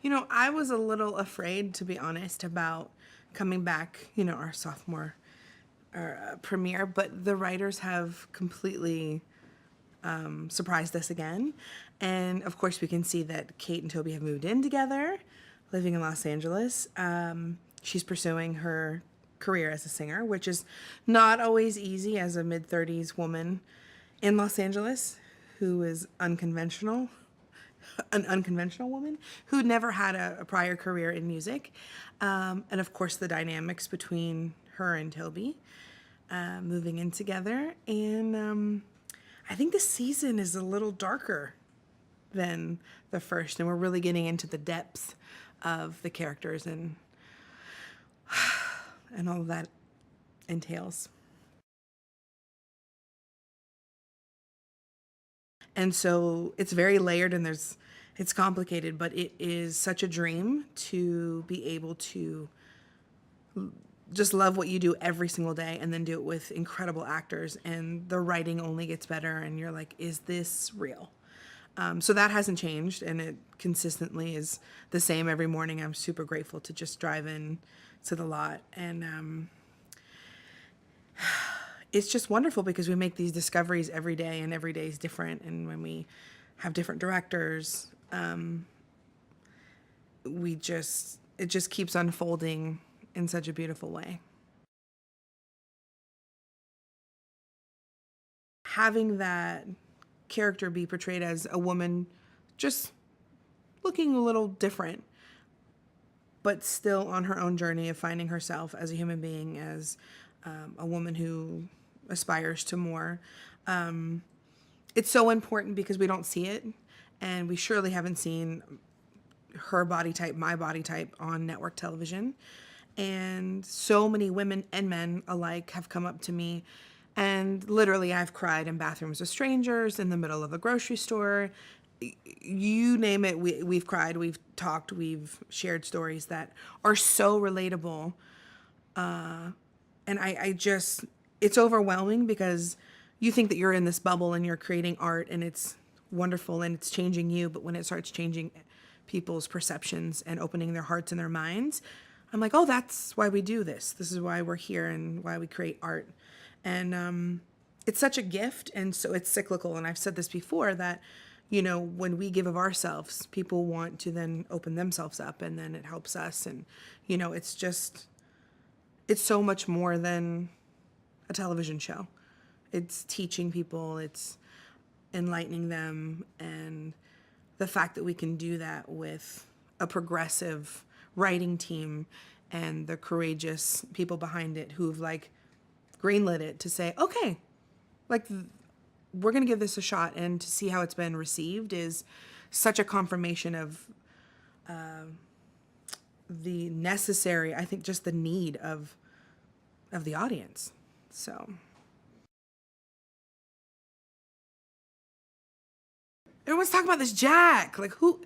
I was a little afraid, to be honest, about coming back, our sophomore premiere, but the writers have completely surprised us again. And of course, we can see that Kate and Toby have moved in together, living in Los Angeles. She's pursuing her career as a singer, which is not always easy as a mid-30s woman in Los Angeles who is unconventional, an unconventional woman who never had a prior career in music. And of course, the dynamics between her and Toby moving in together. And I think the season is a little darker than the first, and we're really getting into the depths of the characters and all of that entails. And so it's very layered and it's complicated, but it is such a dream to be able to just love what you do every single day and then do it with incredible actors, and the writing only gets better and you're like, is this real? So that hasn't changed, and it consistently is the same every morning. I'm super grateful to just drive in to the lot, and it's just wonderful because we make these discoveries every day, and every day is different. And when we have different directors, it just keeps unfolding in such a beautiful way. Having that character be portrayed as a woman just looking a little different, but still on her own journey of finding herself as a human being, as a woman who aspires to more. It's so important because we don't see it, and we surely haven't seen her body type, my body type on network television. And so many women and men alike have come up to me, and literally I've cried in bathrooms with strangers, in the middle of a grocery store. You name it, we've cried, we've talked, we've shared stories that are so relatable. And it's overwhelming because you think that you're in this bubble and you're creating art and it's wonderful and it's changing you, but when it starts changing people's perceptions and opening their hearts and their minds, I'm like, oh, that's why we do this. This is why we're here and why we create art. And it's such a gift, and so it's cyclical. And I've said this before that, when we give of ourselves, people want to then open themselves up, and then it helps us. And, it's so much more than a television show. It's teaching people, it's enlightening them, and the fact that we can do that with a progressive writing team and the courageous people behind it who've greenlit it to say, okay, we're going to give this a shot, and to see how it's been received is such a confirmation of the necessary, I think just the need of the audience. So everyone's talking about this Jack, who,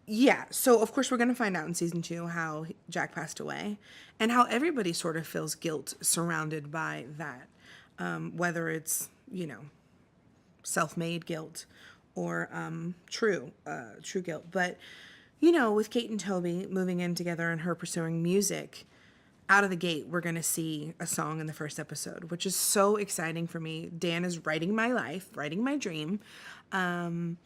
yeah, so of course we're going to find out in season 2 how Jack passed away and how everybody sort of feels guilt surrounded by that. Whether it's, self-made guilt or true guilt. But, with Kate and Toby moving in together and her pursuing music, out of the gate, we're going to see a song in the first episode, which is so exciting for me. Dan is writing my life, writing my dream. And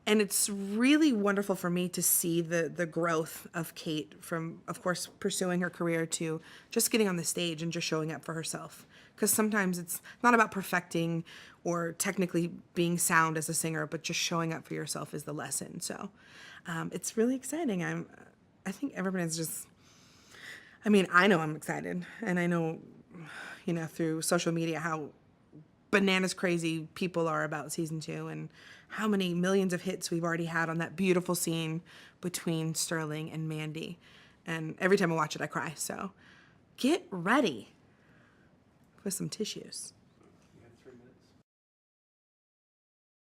it's really wonderful for me to see the growth of Kate from, of course, pursuing her career to just getting on the stage and just showing up for herself. Because sometimes it's not about perfecting or technically being sound as a singer, but just showing up for yourself is the lesson. So it's really exciting. I think everybody's just, I know I'm excited. And I know, through social media how bananas crazy people are about season 2 and how many millions of hits we've already had on that beautiful scene between Sterling and Mandy. And every time I watch it, I cry. So get ready with some tissues.